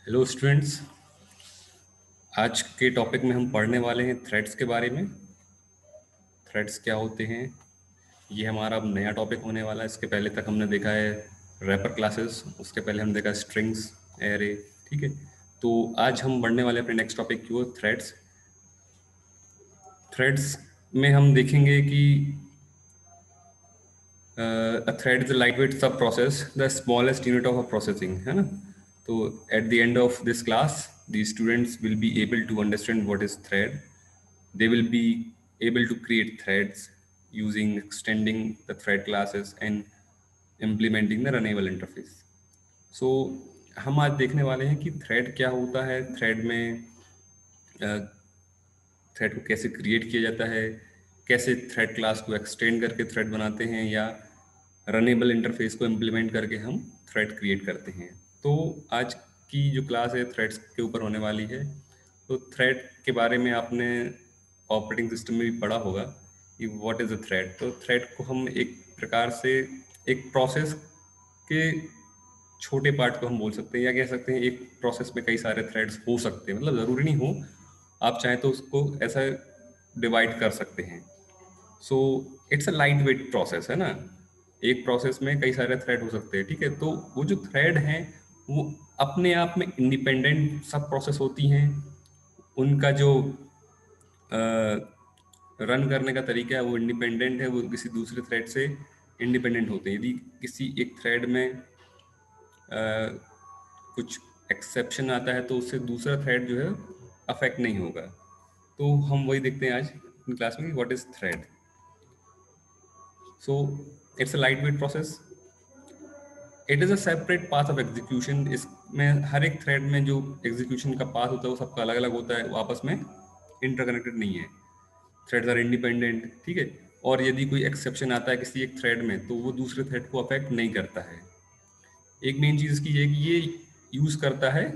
Hello students. आज के topic में हम पढ़ने वाले हैं थ्रेड्स के बारे में। थ्रेड्स क्या होते हैं, ये हमारा अब नया टॉपिक होने वाला है। इसके पहले तक हमने देखा है रैपर क्लासेस, उसके पहले हम देखा स्ट्रिंग्स, एरे। ठीक है, तो आज हम बढ़ने वाले अपने नेक्स्ट टॉपिक की ओर, थ्रेड्स। थ्रेड्स में हम देखेंगे कि a thread is a lightweight sub process, the smallest unit of a processing, है ना। तो at the end of this class the students will be able to understand what is thread. They will be able to create threads using extending the thread classes and implementing the runnable interface. So हम आज देखने वाले हैं कि thread क्या होता है, thread में थ्रेड को कैसे क्रिएट किया जाता है, कैसे थ्रेड क्लास को एक्सटेंड करके थ्रेड बनाते हैं, या रनेबल इंटरफेस को इम्प्लीमेंट करके हम थ्रेड क्रिएट करते हैं। तो आज की जो क्लास है थ्रेड्स के ऊपर होने वाली है। तो थ्रेड के बारे में आपने ऑपरेटिंग सिस्टम में भी पढ़ा होगा कि व्हाट इज़ अ थ्रेड। तो थ्रेड को हम एक प्रकार से एक प्रोसेस के छोटे पार्ट को हम बोल सकते हैं, या कह सकते हैं एक प्रोसेस में कई सारे थ्रेड्स हो सकते हैं। मतलब ज़रूरी नहीं हो, आप चाहें तो उसको ऐसा डिवाइड कर सकते हैं। So it's a light weight process, है ना। एक प्रोसेस में कई सारे थ्रेड हो सकते हैं, ठीक है। तो वो जो थ्रेड हैं वो अपने आप में इंडिपेंडेंट सब प्रोसेस होती हैं। उनका जो रन करने का तरीका है वो इंडिपेंडेंट है, वो किसी दूसरे थ्रेड से इंडिपेंडेंट होते हैं। यदि किसी एक थ्रेड में कुछ एक्सेप्शन आता है तो उससे दूसरा थ्रेड जो है अफेक्ट नहीं होगा। तो हम वही देखते हैं आज इन क्लास में, what is thread. So it's a light weight process, it is a separate path of execution. इसमें हर एक थ्रेड में जो एग्जीक्यूशन का पाथ होता है वो सबका अलग अलग होता है, वो आपस में इंटरकनेक्टेड नहीं है। थ्रेड्स आर इंडिपेंडेंट, ठीक है। और यदि कोई एक्सेप्शन आता है किसी एक थ्रेड में तो वो दूसरे थ्रेड को अफेक्ट नहीं करता है। एक मेन चीज़ इसकी ये कि ये यूज़ करता है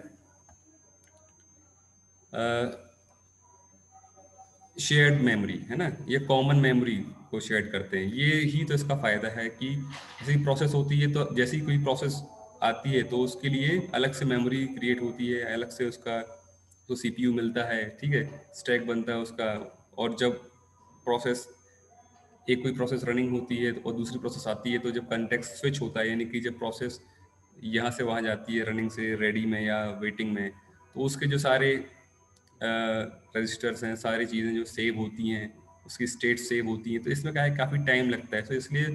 शेयर्ड मेमोरी, है ना। ये कॉमन मेमोरी को शेयर करते हैं। ये ही तो इसका फ़ायदा है कि जैसे प्रोसेस होती है तो जैसी कोई प्रोसेस आती है तो उसके लिए अलग से मेमोरी क्रिएट होती है, अलग से उसका तो सीपीयू मिलता है, ठीक है, स्टैक बनता है उसका। और जब प्रोसेस एक कोई प्रोसेस रनिंग होती है और दूसरी प्रोसेस आती है तो जब कंटेक्स्ट स्विच होता है, यानी कि जब प्रोसेस यहाँ से वहाँ जाती है रनिंग से रेडी में या वेटिंग में, तो उसके जो सारे रजिस्टर्स हैं, सारी चीज़ें जो सेव होती हैं, उसकी स्टेट सेव होती हैं। तो इसमें क्या है, काफ़ी टाइम लगता है। तो इसलिए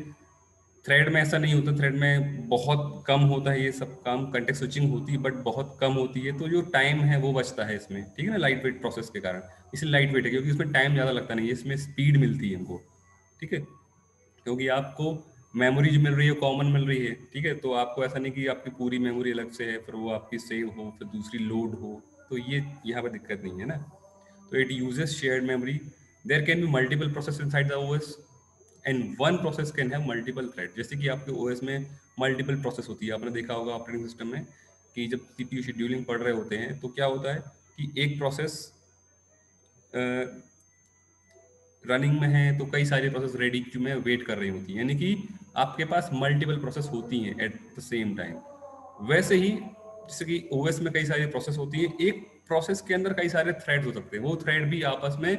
थ्रेड में ऐसा नहीं होता, थ्रेड में बहुत कम होता है ये सब काम, कंटेक्स्ट स्विचिंग होती है बट बहुत कम होती है, तो जो टाइम है वो बचता है इसमें, ठीक है ना, लाइट वेट प्रोसेस के कारण। इसलिए लाइट वेट है क्योंकि इसमें टाइम ज़्यादा लगता नहीं है, इसमें स्पीड मिलती है हमको, ठीक है। क्योंकि आपको मेमोरी जो मिल रही है कॉमन मिल रही है, ठीक है। तो आपको ऐसा नहीं कि आपकी पूरी मेमोरी अलग से है, फिर वो आपकी सेव हो फिर दूसरी लोड हो, तो ये यहाँ पर दिक्कत नहीं है ना। तो it uses shared memory. There can be multiple process inside the OS and one process can have multiple thread. जैसे कि आपके ओएस में मल्टीपल प्रोसेस होती है, आपने देखा होगा ऑपरेटिंग सिस्टम में कि जब सीपीयू शेड्यूलिंग पढ़ रहे होते हैं तो क्या होता है कि एक प्रोसेस रनिंग में है तो कई सारी प्रोसेस रेडी क्यू में वेट कर रही होती हैं, यानी कि आपके पास मल्टीपल प्रोसेस होती हैं एट द सेम टाइम। वैसे ही जैसे कि ओएस में कई सारी प्रोसेस होती हैं, एक प्रोसेस के अंदर कई सारे थ्रेड्स हो सकते हैं, वो थ्रेड भी आपस में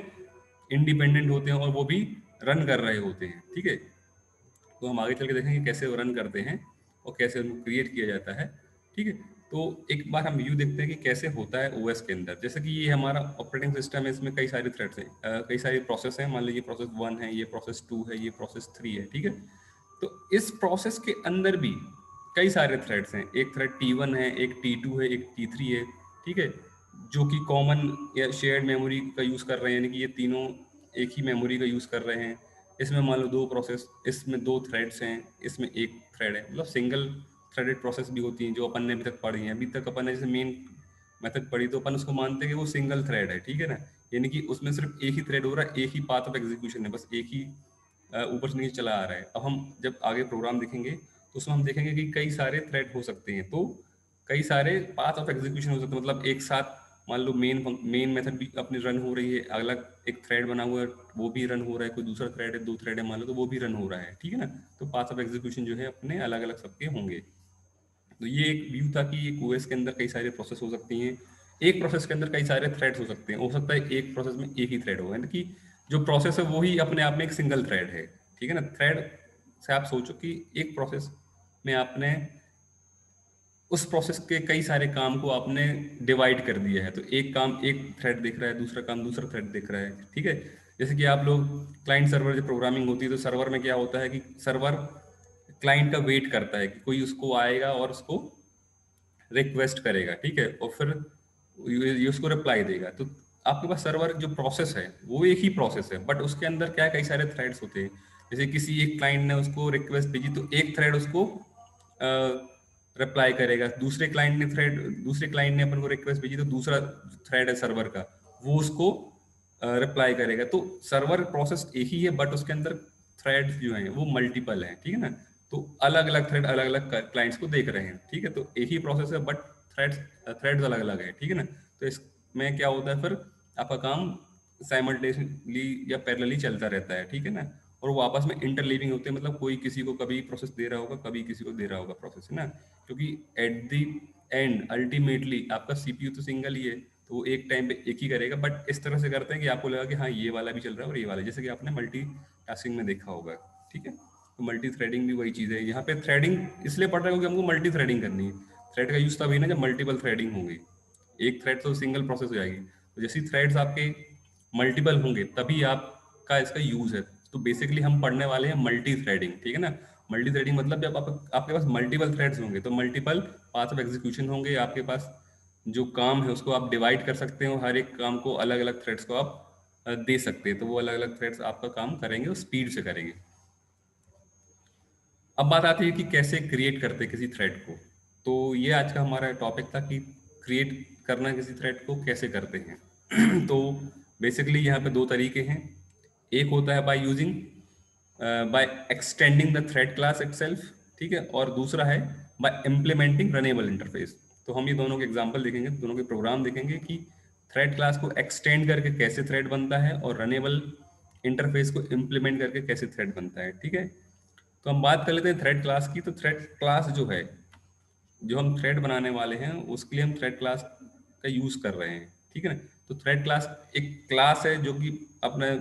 इंडिपेंडेंट होते हैं और वो भी रन कर रहे होते हैं, ठीक है। तो हम आगे चल के देखेंगे कैसे वो रन करते हैं और कैसे उनको क्रिएट किया जाता है, ठीक है। तो एक बार हम व्यू देखते हैं कि कैसे होता है ओएस के अंदर। जैसे कि ये हमारा ऑपरेटिंग सिस्टम है, इसमें कई सारे थ्रेड्स हैं, कई सारी प्रोसेस हैं। मान लीजिए प्रोसेस 1 है, ये प्रोसेस 2 है, ये प्रोसेस 3 है, ठीक है। तो इस प्रोसेस के अंदर भी कई सारे थ्रेड्स हैं। एक थ्रेड T1 है, एक T2 है, एक T3 है, ठीक है, जो कि कॉमन या शेयर्ड मेमोरी का यूज़ कर रहे हैं, यानी कि ये तीनों एक ही मेमोरी का यूज़ कर रहे हैं। इसमें मान लो दो प्रोसेस, इसमें दो थ्रेड्स हैं, इसमें एक थ्रेड है। मतलब सिंगल थ्रेडेड प्रोसेस भी होती हैं जो अपन ने अभी तक पढ़ी हैं। अभी तक अपन ने जैसे मेन मेथड पढ़ी तो अपन उसको मानते हैं कि वो सिंगल थ्रेड है, ठीक है ना। यानी कि उसमें सिर्फ एक ही थ्रेड हो रहा है, एक ही पाथ ऑफ एग्जीक्यूशन है, बस एक ही ऊपर से नीचे चला आ रहा है। अब हम जब आगे प्रोग्राम देखेंगे तो उसमें हम देखेंगे कि कई सारे थ्रेड हो सकते हैं, तो कई सारे पाथ ऑफ एग्जीक्यूशन हो सकते हैं। मतलब एक साथ मान लो मेन मेथड भी अपनी रन हो रही है, अलग एक थ्रेड बना हुआ है वो भी रन हो रहा है, कोई दूसरा थ्रेड है, दो थ्रेड है मान लो, तो वो भी रन हो रहा है, ठीक है ना। तो पाथ ऑफ एग्जीक्यूशन जो है अपने अलग अलग सबके होंगे। तो ये एक व्यू था कि एक ओएस के अंदर कई सारे प्रोसेस हो सकती हैं, एक प्रोसेस के अंदर कई सारे थ्रेड्स हो सकते हैं, हो सकता है एक प्रोसेस में एक ही थ्रेड हो, यानी कि जो प्रोसेस है वो ही अपने आप में एक सिंगल थ्रेड है, ठीक है ना। थ्रेड से आप सोचो कि एक प्रोसेस में आपने उस प्रोसेस के कई सारे काम को आपने डिवाइड कर दिया है, तो एक काम एक थ्रेड देख रहा है, दूसरा काम दूसरा थ्रेड देख रहा है, ठीक है। जैसे कि आप लोग क्लाइंट सर्वर जो प्रोग्रामिंग होती है, तो सर्वर में क्या होता है कि सर्वर क्लाइंट का वेट करता है कि कोई उसको आएगा और उसको रिक्वेस्ट करेगा, ठीक है, और फिर ये उसको रिप्लाई देगा। तो आपके पास सर्वर जो प्रोसेस है वो एक ही प्रोसेस है, बट उसके अंदर क्या है, कई सारे थ्रेड्स होते हैं। जैसे किसी एक क्लाइंट ने उसको रिक्वेस्ट भेजी तो एक थ्रेड उसको रिप्लाई करेगा, दूसरे क्लाइंट ने अपन को रिक्वेस्ट भेजी तो दूसरा थ्रेड है सर्वर का, वो उसको रिप्लाई करेगा। तो सर्वर प्रोसेस एक ही है, बट उसके अंदर थ्रेड्स जो हैं वो मल्टीपल हैं, ठीक है ना। तो अलग अलग थ्रेड अलग अलग क्लाइंट्स को देख रहे हैं, ठीक है। तो एक ही प्रोसेस है, बट थ्रेड्स अलग अलग है, ठीक है ना। तो इसमें क्या होता है, फिर आपका काम साइमल्टेनियसली या पैरेलली चलता रहता है, ठीक है ना। और वो आपस में इंटरलीविंग होते हैं, मतलब कोई किसी को कभी प्रोसेस दे रहा होगा, कभी किसी को दे रहा होगा प्रोसेस, है ना। क्योंकि एट द एंड अल्टीमेटली आपका सीपीयू तो सिंगल ही है, तो वो एक टाइम पे एक ही करेगा, बट इस तरह से करते हैं कि आपको लगा कि हाँ ये वाला भी चल रहा है और ये वाला, जैसे कि आपने मल्टी टास्किंग में देखा होगा, ठीक है। तो मल्टी थ्रेडिंग भी वही चीज़ है। यहाँ पे थ्रेडिंग इसलिए पड़ रहा है क्योंकि हमको मल्टी थ्रेडिंग करनी है। थ्रेड का यूज तभी ना जब मल्टीपल थ्रेडिंग होगी, एक थ्रेड तो सिंगल प्रोसेस हो जाएगी, तो जैसे थ्रेड्स आपके मल्टीपल होंगे तभी आपका इसका यूज है। तो बेसिकली हम पढ़ने वाले हैं मल्टी थ्रेडिंग, ठीक है ना। मल्टी थ्रेडिंग मतलब जब आपके पास मल्टीपल थ्रेड्स होंगे तो मल्टीपल पाथ ऑफ एग्जीक्यूशन होंगे, आपके पास जो काम है उसको आप डिवाइड कर सकते हो, हर एक काम को अलग अलग थ्रेड्स को आप दे सकते हैं, तो वो अलग अलग थ्रेड्स आपका काम करेंगे और स्पीड से करेंगे। अब बात आती है कि कैसे क्रिएट करते हैं किसी थ्रेड को। तो ये आज का हमारा टॉपिक था कि क्रिएट करना किसी थ्रेड को कैसे करते हैं। तो बेसिकली यहाँ पे दो तरीके हैं। एक होता है by using by extending the thread class itself, ठीक है, और दूसरा है बाय इम्प्लीमेंटिंग रनेबल इंटरफेस। तो हम ये दोनों के एग्जांपल देखेंगे, दोनों के प्रोग्राम देखेंगे कि थ्रेड क्लास को एक्सटेंड करके कैसे थ्रेड बनता है और रनेबल इंटरफेस को इम्प्लीमेंट करके कैसे थ्रेड बनता है, ठीक है। तो हम बात कर लेते हैं थ्रेड क्लास की। तो थ्रेड क्लास जो है, जो हम थ्रेड बनाने वाले हैं उसके लिए हम थ्रेड क्लास का यूज कर रहे हैं, ठीक है ना। तो थ्रेड क्लास एक क्लास है जो कि अपना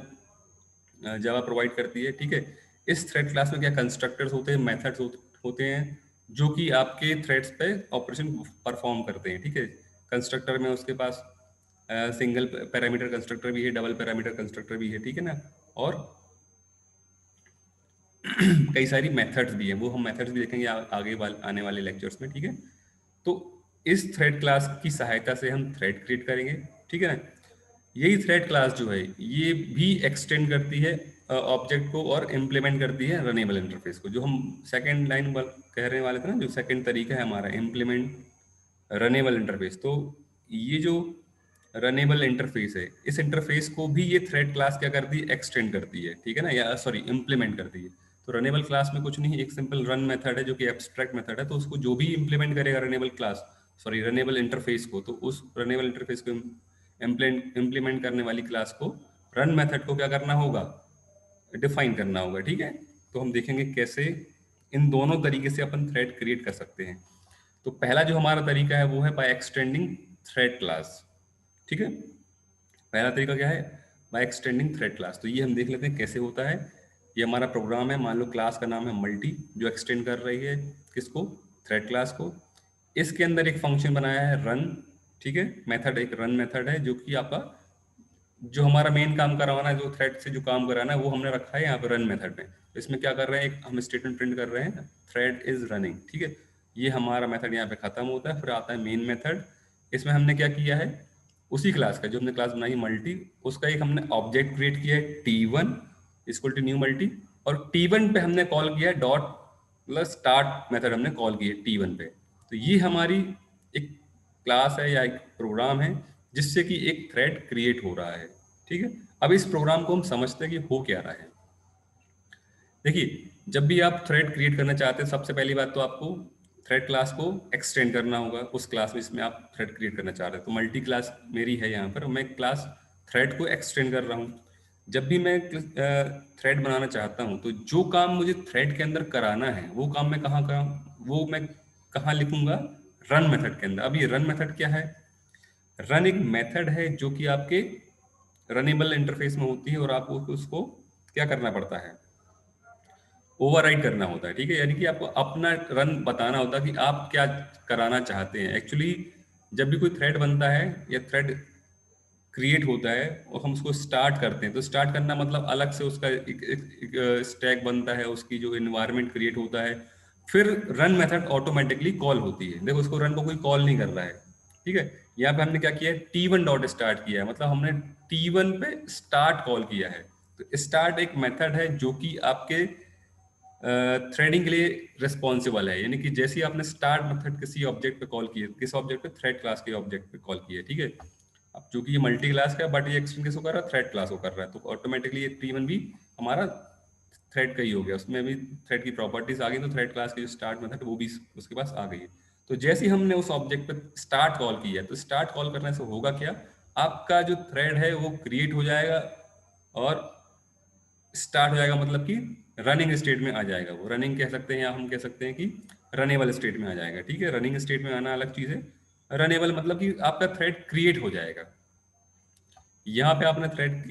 जावा प्रोवाइड करती है, ठीक है। इस थ्रेड क्लास में क्या कंस्ट्रक्टर्स होते हैं, मेथड्स होते हैं जो कि आपके थ्रेड्स पे ऑपरेशन परफॉर्म करते हैं, ठीक है। कंस्ट्रक्टर में उसके पास सिंगल पैरामीटर कंस्ट्रक्टर भी है, डबल पैरामीटर कंस्ट्रक्टर भी है, ठीक है ना। और कई सारी मेथड्स भी हैं, वो हम मेथड्स भी देखेंगे आगे आने वाले लेक्चर्स में, ठीक है। तो इस थ्रेड क्लास की सहायता से हम थ्रेड क्रिएट करेंगे, ठीक है ना। यही थ्रेड क्लास जो है ये भी एक्सटेंड करती है ऑब्जेक्ट को और इम्प्लीमेंट करती है रनेबल इंटरफेस को, जो हम सेकेंड लाइन कहने वाले थे ना, जो सेकेंड तरीका है हमारा इम्प्लीमेंट रनेबल इंटरफेस। तो ये जो रनेबल इंटरफेस है, इस इंटरफेस को भी ये थ्रेड क्लास क्या करती है, एक्सटेंड करती है, ठीक है ना, या सॉरी इम्प्लीमेंट करती है। तो रनेबल क्लास में कुछ नहीं, एक सिंपल रन मेथड है जो कि एब्स्ट्रैक्ट मेथड है, तो उसको जो भी इम्प्लीमेंट करेगा runnable class, sorry runnable interface को, तो उस रनेबल इंटरफेस को इम्प्लीमेंट करने वाली क्लास को रन मेथड को क्या करना होगा, डिफाइन करना होगा, ठीक है। तो हम देखेंगे कैसे इन दोनों तरीके से अपन थ्रेड क्रिएट कर सकते हैं। तो पहला जो हमारा तरीका है वो है बाय एक्सटेंडिंग थ्रेड क्लास, ठीक है। पहला तरीका क्या है, बाय एक्सटेंडिंग थ्रेड क्लास। तो ये हम देख लेते हैं कैसे होता है। ये हमारा प्रोग्राम है, मान लो क्लास का नाम है मल्टी, जो एक्सटेंड कर रही है किसको, थ्रेड क्लास को। इसके अंदर एक फंक्शन बनाया है रन, ठीक है, मेथड, एक रन मेथड है जो कि आपका जो हमारा मेन काम करवाना है, जो थ्रेड से जो काम कराना है वो हमने रखा है यहाँ पे रन मेथड में। तो इसमें क्या कर रहे हैं, एक हम स्टेटमेंट प्रिंट कर रहे हैं, थ्रेड इज रनिंग, ठीक है। ये हमारा मेथड यहाँ पे खत्म होता है, फिर आता है मेन मेथड। इसमें हमने क्या किया है, उसी क्लास का जो हमने क्लास बनाई मल्टी, उसका एक हमने ऑब्जेक्ट क्रिएट किया है T1 equal to new multi, और T1 पे हमने कॉल किया है डॉट प्लस स्टार्ट मेथड हमने कॉल की है T1 पे। तो ये हमारी एक क्लास है या एक प्रोग्राम है जिससे कि एक थ्रेड क्रिएट हो रहा है, ठीक है। अब इस प्रोग्राम को हम समझते हैं कि हो क्या रहा है। देखिए, जब भी आप थ्रेड क्रिएट करना चाहते हैं, सबसे पहली बात तो आपको थ्रेड क्लास को एक्सटेंड करना होगा उस क्लास में जिसमें आप थ्रेड क्रिएट करना चाह रहे हैं। तो मल्टी क्लास मेरी है यहाँ पर, मैं क्लास थ्रेड को एक्सटेंड कर रहा हूँ। जब भी मैं थ्रेड बनाना चाहता हूँ तो जो काम मुझे थ्रेड के अंदर कराना है वो काम मैं कहाँ का, वो मैं कहाँ लिखूंगा? रन मेथड के अंदर। अब ये रन मेथड क्या है? रन एक मेथड है जो कि आपके रनेबल इंटरफेस में होती है और आपको उसको क्या करना पड़ता है? ओवरराइड करना होता है, ठीक है। यानी कि आपको अपना रन बताना होता है कि आप क्या कराना चाहते हैं। एक्चुअली जब भी कोई थ्रेड बनता है या थ्रेड क्रिएट होता है और हम उसको स्टार्ट करते हैं, तो स्टार्ट करना मतलब अलग से उसका एक स्टैक बनता है, उसकी जो इन्वायरमेंट क्रिएट होता है, फिर रन मेथड ऑटोमेटिकली कॉल होती है। देखो, उसको रन को कोई कॉल नहीं कर रहा है, ठीक है। यहाँ पे हमने क्या किया है? T1 डॉट स्टार्ट किया है, मतलब हमने T1 पे स्टार्ट कॉल किया है। तो स्टार्ट एक मेथड है जो कि आपके थ्रेडिंग के लिए रिस्पॉन्सिबल है। यानी कि जैसे ही आपने स्टार्ट मेथड किसी ऑब्जेक्ट पे कॉल किया, किस ऑब्जेक्ट पे? थ्रेड क्लास के ऑब्जेक्ट पे कॉल किया, ठीक है। अब चूंकि ये मल्टी क्लास का है, बट ये एक्सटेंड किसको कर रहा है? थ्रेड क्लास को कर रहा है, तो ऑटोमेटिकली ये T1 भी हमारा थ्रेड का ही हो गया। उसमें भी थ्रेड की प्रॉपर्टीज आ गई, तो थ्रेड क्लास की जो स्टार्ट मेथड वो भी उसके पास आ गई है। तो जैसे ही हमने उस ऑब्जेक्ट पे स्टार्ट कॉल किया, तो स्टार्ट कॉल करने से होगा क्या? आपका जो थ्रेड है वो क्रिएट हो जाएगा और स्टार्ट हो जाएगा, मतलब कि रनिंग स्टेट में आ जाएगा। वो रनिंग कह सकते हैं या हम कह सकते हैं कि रनेबल स्टेट में आ जाएगा, ठीक है। रनिंग स्टेट में आना अलग चीज़ है, रनेबल मतलब कि आपका थ्रेड क्रिएट हो जाएगा। यहाँ पे आपने थ्रेड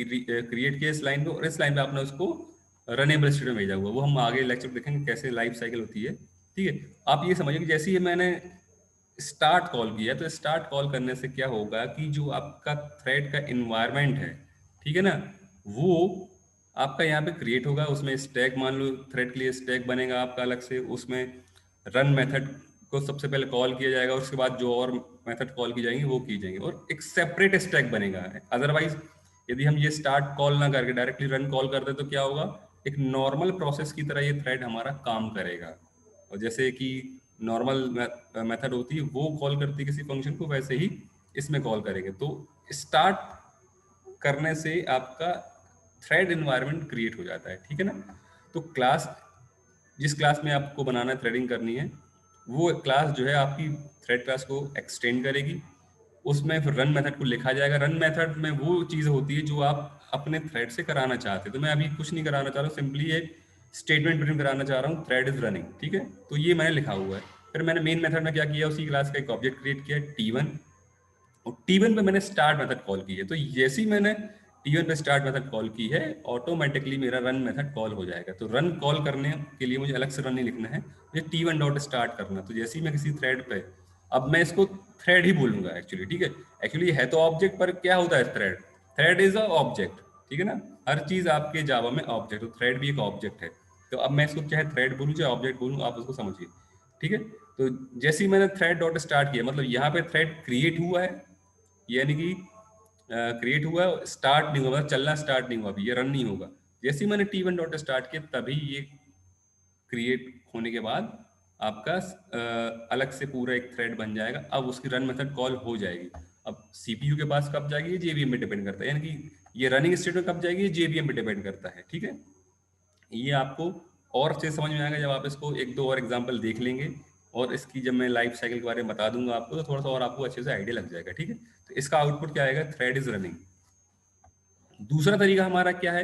क्रिएट किया इस लाइन पे, और इस लाइन पे आपने उसको रनेबल स्टेट में भेजा हुआ। वो हम आगे लेक्चर देखेंगे कैसे लाइफ साइकिल होती है, ठीक है। आप ये समझिए कि जैसे ही मैंने स्टार्ट कॉल किया, तो स्टार्ट कॉल करने से क्या होगा कि जो आपका थ्रेड का इन्वायरमेंट है, ठीक है ना, वो आपका यहाँ पे क्रिएट होगा। उसमें स्टैक, मान लो थ्रेड के लिए स्टैक बनेगा आपका अलग से, उसमें रन मेथड को सबसे पहले कॉल किया जाएगा, उसके बाद जो और मेथड कॉल की जाएंगी वो की जाएंगी, और एक सेपरेट स्टैक बनेगा। अदरवाइज यदि हम ये स्टार्ट कॉल ना करके डायरेक्टली रन कॉल कर दे, तो क्या होगा? एक नॉर्मल प्रोसेस की तरह ये थ्रेड हमारा काम करेगा। और जैसे कि नॉर्मल मेथड होती है वो कॉल करती है किसी फंक्शन को, वैसे ही इसमें कॉल करेंगे। तो स्टार्ट करने से आपका थ्रेड इन्वायरमेंट क्रिएट हो जाता है, ठीक है ना। तो क्लास, जिस क्लास में आपको बनाना है, थ्रेडिंग करनी है, वो क्लास जो है आपकी थ्रेड क्लास को एक्सटेंड करेगी। उसमें फिर रन मेथड को लिखा जाएगा। रन मेथड में वो चीज़ होती है जो आप अपने थ्रेड से कराना चाहते हैं। तो मैं अभी कुछ नहीं कराना चाह रहा हूँ, सिंपली एक स्टेटमेंट प्रिंट कराना चाह रहा हूँ, थ्रेड इज रनिंग, ठीक है। तो ये मैंने लिखा हुआ है। फिर मैंने मेन मेथड में क्या किया? उसी क्लास का एक ऑब्जेक्ट क्रिएट किया T1, और T1 पे मैंने स्टार्ट मेथड कॉल की है। तो जैसे ही मैंने T1 पे स्टार्ट मेथड कॉल की है, ऑटोमेटिकली मेरा रन मेथड कॉल हो जाएगा। तो रन कॉल करने के लिए मुझे अलग से रन नहीं लिखना है, मुझे T1 डॉट स्टार्ट करना। तो जैसे ही मैं किसी थ्रेड पे, अब मैं इसको थ्रेड ही बोलूंगा एक्चुअली, ठीक है। एक्चुअली है तो ऑब्जेक्ट, पर क्या होता है thread? Thread is a object, ठीक है ना। हर चीज आपके जावा में ऑब्जेक्ट, तो थ्रेड भी एक ऑब्जेक्ट है। तो अब मैं इसको चाहे थ्रेड बोलूँ चाहे ऑब्जेक्ट बोलूँ, आप उसको समझिए, ठीक है। तो जैसे ही मैंने थ्रेड डॉट स्टार्ट किया, मतलब यहाँ पे थ्रेड क्रिएट हुआ है, यानी कि क्रिएट हुआ, स्टार्ट नहीं हुआ, चलना स्टार्ट नहीं हुआ, अभी ये रन नहीं होगा। जैसे ही मैंने T1 डॉट स्टार्ट किया, तभी ये क्रिएट होने के बाद आपका अलग से पूरा एक थ्रेड बन जाएगा। अब उसकी रन मेथड कॉल हो जाएगी। अब सीपीयू के पास कब जाएगी? ये जेवीएम पे डिपेंड करता है, यानी कि ये रनिंग स्टेट में कब जाएगी? ये जेवीएम पे डिपेंड करता है, ठीक है। ये आपको और अच्छे से समझ में आएगा जब आप इसको एक दो और एग्जाम्पल देख लेंगे, और इसकी जब मैं लाइफ साइकिल के बारे में बता दूंगा आपको, तो थोड़ा सा और आपको अच्छे से आइडिया लग जाएगा, ठीक है। तो इसका आउटपुट क्या आएगा? Thread is running. दूसरा तरीका हमारा क्या है?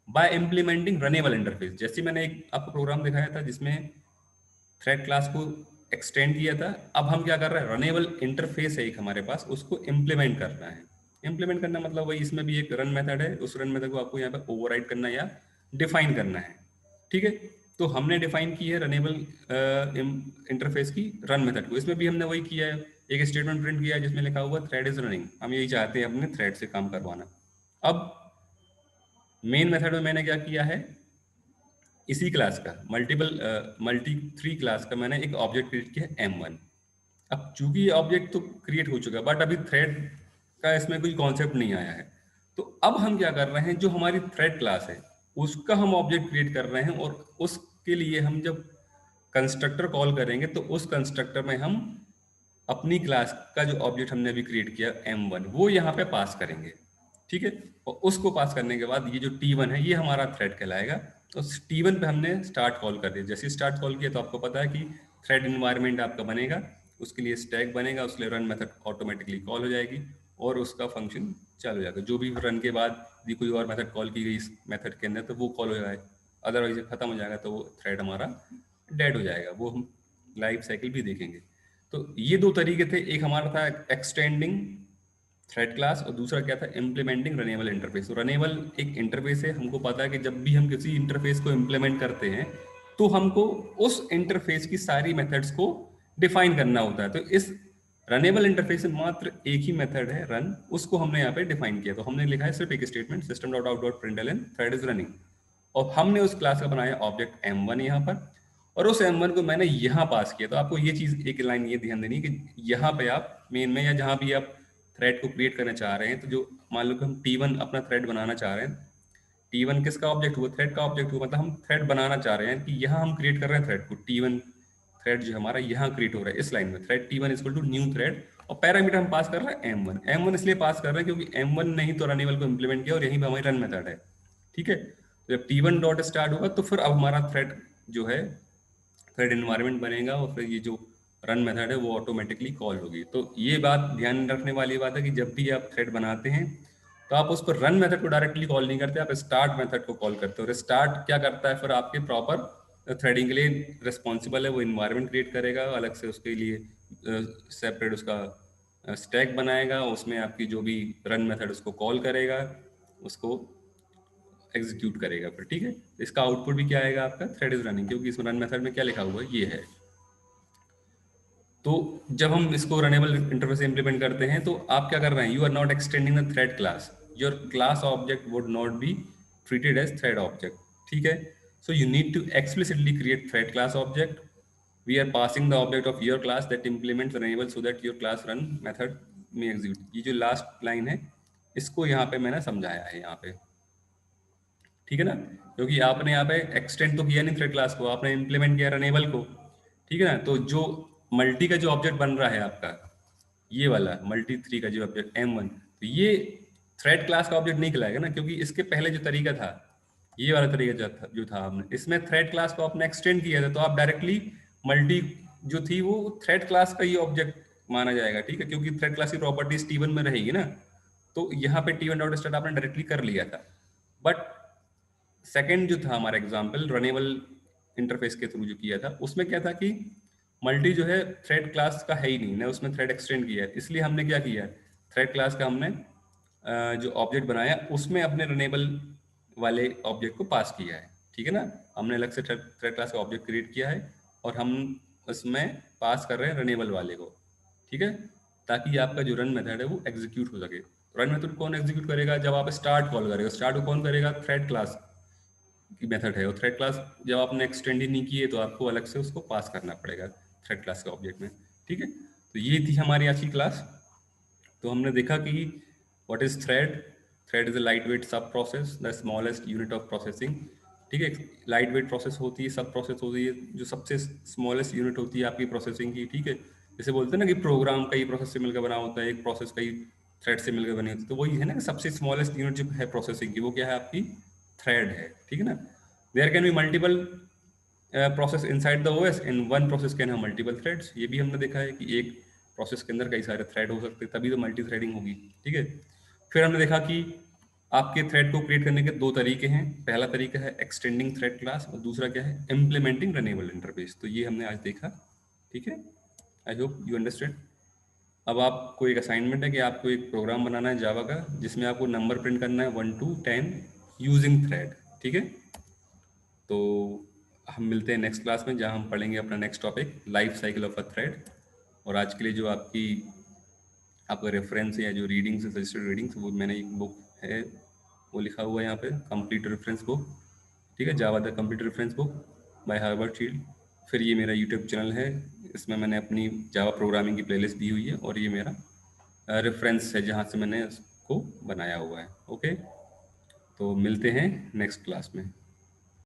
Bye implementing runnable interface. जैसे मैंने एक आपको प्रोग्राम दिखाया था जिसमें थ्रेड क्लास को एक्सटेंड किया था, अब हम क्या कर रहे हैं? रनेबल इंटरफेस है एक हमारे पास, उसको इम्प्लीमेंट करना है। इम्प्लीमेंट करना मतलब वही, इसमें भी एक रन मेथड है, उस रन मेथड को आपको यहाँ पे ओवरराइड करना या डिफाइन करना है, ठीक है। तो हमने डिफाइन की है रनेबल इंटरफेस की रन मेथड को। इसमें भी हमने वही किया है, एक स्टेटमेंट प्रिंट किया है जिसमें लिखा हुआ थ्रेड इज रनिंग। हम यही चाहते हैं अपने थ्रेड से काम करवाना। अब मेन मेथड में मैंने क्या किया है? इसी क्लास का मल्टी थ्री क्लास का मैंने एक ऑब्जेक्ट क्रिएट किया है M1। अब चूंकि ये ऑब्जेक्ट तो क्रिएट हो चुका है, बट अभी थ्रेड का इसमें कोई कॉन्सेप्ट नहीं आया है। तो अब हम क्या कर रहे हैं? जो हमारी थ्रेड क्लास है उसका हम ऑब्जेक्ट क्रिएट कर रहे हैं, और उसके लिए हम जब कंस्ट्रक्टर कॉल करेंगे, तो उस कंस्ट्रक्टर में हम अपनी क्लास का जो ऑब्जेक्ट हमने अभी क्रिएट किया M1, वो यहाँ पे पास करेंगे, ठीक है। और उसको पास करने के बाद ये जो T1 है ये हमारा थ्रेड कहलाएगा। तो T1 पे हमने स्टार्ट कॉल कर दिया। जैसे स्टार्ट कॉल किया, तो आपको पता है कि थ्रेड इन्वायरमेंट आपका बनेगा, उसके लिए स्टैक बनेगा, उसके लिए रन मेथड ऑटोमेटिकली कॉल हो जाएगी, और उसका फंक्शन चालू हो जाएगा। जो भी रन के बाद यदि कोई और मेथड कॉल की गई इस मेथड के अंदर, तो वो कॉल हो जाएगा। अदरवाइज खत्म हो जाएगा, तो वो थ्रेड हमारा डेड हो जाएगा। वो हम लाइफ साइकिल भी देखेंगे। तो ये दो तरीके थे, एक हमारा था एक्सटेंडिंग थ्रेड क्लास और दूसरा क्या था, इम्प्लीमेंटिंग रनेबल इंटरफेस। तो रनेबल एक इंटरफेस है, हमको पता है कि जब भी हम किसी इंटरफेस को इम्प्लीमेंट करते हैं तो हमको उस इंटरफेस की सारी मेथड्स को डिफाइन करना होता है। तो इस रनेबल इंटरफेस में मात्र एक ही मेथड है रन, उसको हमने यहाँ पे डिफाइन किया। तो हमने लिखा है सिर्फ एक statement, system dot out dot println thread is running, और हमने उस क्लास का बनाया ऑब्जेक्ट m1 यहाँ पर, और उस m1 को मैंने यहाँ पास किया। तो आपको ये चीज एक लाइन ये ध्यान देनी कि यहाँ पे आप मेन में या जहाँ भी आप थ्रेड को क्रिएट करना चाह रहे हैं, तो जो मान लो कि हम T1 अपना थ्रेड बनाना चाह रहे हैं, T1 किसका ऑब्जेक्ट हुआ, थ्रेड का ऑब्जेक्ट हुआ, मतलब हम थ्रेड बनाना चाह रहे हैं कि यहाँ हम क्रिएट कर रहे हैं थ्रेड को, T1 थ्रेड जो हमारा यहाँ क्रिएट हो रहा है इस लाइन में, thread T1 equal to new thread, और पैरामीटर हम पास कर रहे हैं m1 इसलिए पास कर रहे हैं क्योंकि m1 ने ही तो रनेबल को इम्प्लीमेंट किया और यहीं पे हमारी रन मेथड है। ठीक है, तो जब T1 डॉट स्टार्ट होगा तो फिर अब हमारा थ्रेड जो है थ्रेड एनवायरनमेंट बनेगा और फिर ये जो रन मेथड है वो ऑटोमेटिकली कॉल होगी। तो ये बात ध्यान रखने वाली बात है कि जब भी आप थ्रेड बनाते हैं तो आप उस पर रन मेथड को डायरेक्टली कॉल नहीं करते, आप स्टार्ट मेथड को कॉल करते हो। और स्टार्ट क्या करता है, फिर आपके प्रॉपर थ्रेडिंग के लिए रिस्पॉन्सिबल है, वो इन्वायरमेंट क्रिएट करेगा अलग से, उसके लिए सेपरेट उसका स्टैक बनाएगा, उसमें आपकी जो भी रन मेथड उसको कॉल करेगा, उसको एग्जीक्यूट करेगा फिर। ठीक है, इसका आउटपुट भी क्या आएगा आपका, थ्रेड इज रनिंग, क्योंकि इस रन मेथड में क्या लिखा हुआ है, ये है। तो जब हम इसको रनेबल इंटरफेस इंप्लीमेंट करते हैं तो आप क्या कर रहे हैं, you are not extending the thread class, your class object would not be treated as thread object. ठीक है, so you need to explicitly create thread class object, we are passing the object of your class that implements enable so that your class run method may execute। ये जो last line है इसको यहाँ पे मैंने समझाया है यहाँ पे, ठीक है ना, क्योंकि आपने यहाँ पे एक्सटेंड तो किया नहीं थ्रेड क्लास को, आपने इंप्लीमेंट किया रनेबल को। ठीक है ना, तो जो मल्टी का जो ऑब्जेक्ट बन रहा है आपका, ये वाला मल्टी 3 का जो ऑब्जेक्ट m1, तो ये थ्रेड क्लास का ऑब्जेक्ट नहीं कहलाएगा ना, क्योंकि इसके पहले जो तरीका था, ये वाला तरीका जो था हमने, इसमें थ्रेड क्लास को आपने एक्सटेंड किया था, तो आप डायरेक्टली मल्टी जो थी वो थ्रेड क्लास का ही ऑब्जेक्ट माना जाएगा। ठीक है, क्योंकि थ्रेड क्लास की प्रॉपर्टीज T1 में रहेगी ना, तो यहाँ पे T1 डॉट स्टार्ट आपने डायरेक्टली कर लिया था। बट सेकेंड जो था हमारा एग्जाम्पल रनेबल इंटरफेस के थ्रू जो किया था, उसमें क्या था कि मल्टी जो है थ्रेड क्लास का है ही नहीं ना, उसमें थ्रेड एक्सटेंड किया है, इसलिए हमने क्या किया, थ्रेड क्लास का हमने जो ऑब्जेक्ट बनाया उसमें अपने रनेबल वाले ऑब्जेक्ट को पास किया है। ठीक है ना, हमने अलग से थ्रेड क्लास का ऑब्जेक्ट क्रिएट किया है और हम उसमें पास कर रहे हैं रनेबल वाले को। ठीक है, ताकि आपका जो रन मेथड है वो एग्जीक्यूट हो सके। रन मेथड कौन एग्जीक्यूट करेगा, जब आप स्टार्ट कॉल करेगा, स्टार्ट को कौन करेगा, थ्रेड क्लास की मेथड है, और थ्रेड क्लास जब आपने एक्सटेंड ही नहीं किए तो आपको अलग से उसको पास करना पड़ेगा थ्रेड क्लास के ऑब्जेक्ट में। ठीक है, तो ये थी हमारी आज की क्लास। तो हमने देखा कि what is thread, thread is a lightweight subprocess, the smallest unit of processing. ठीक है, लाइट वेट प्रोसेस होती है, सब प्रोसेस होती है, जो सबसे स्मॉलेस्ट यूनिट होती है आपकी प्रोसेसिंग की। ठीक है, जैसे बोलते हैं ना कि प्रोग्राम कई प्रोसेस से मिलकर बना होता है, एक प्रोसेस कई थ्रेड से मिलकर बनी होती है, तो वही है ना कि सबसे स्मॉलेस्ट यूनिट जो है प्रोसेसिंग की, वो क्या है आपकी, थ्रेड है। ठीक है ना, there can be multiple process inside the OS, in one process can have multiple threads. ये भी हमने देखा है कि एक प्रोसेस के अंदर कई सारे थ्रेड हो सकते हैं, तभी तो मल्टी थ्रेडिंग होगी। ठीक है, फिर हमने देखा कि आपके थ्रेड को क्रिएट करने के दो तरीके हैं, पहला तरीका है एक्सटेंडिंग थ्रेड क्लास और दूसरा क्या है, इम्प्लीमेंटिंग रनेबल इंटरफेस। तो ये हमने आज देखा। ठीक है, आई होप यू अंडरस्टैंड। अब आपको एक असाइनमेंट है कि आपको एक प्रोग्राम बनाना है जावा का, जिसमें आपको नंबर प्रिंट करना है 1 to 10 यूजिंग थ्रेड। ठीक है, तो हम मिलते हैं नेक्स्ट क्लास में, जहां हम पढ़ेंगे अपना next topic, life cycle of a thread. और आज के लिए जो आपका रेफरेंस है या जो रीडिंग्स है, सजेस्टेड रीडिंग्स, वो मैंने एक बुक है वो लिखा हुआ है यहाँ पे, कंप्लीट रेफरेंस बुक। ठीक है, Java the complete reference book by Herbert Schildt. फिर ये मेरा यूट्यूब चैनल है, इसमें मैंने अपनी जावा प्रोग्रामिंग की प्लेलिस्ट दी हुई है, और ये मेरा रेफरेंस है जहाँ से मैंने इसको बनाया हुआ है। ओके, तो मिलते हैं नेक्स्ट क्लास में।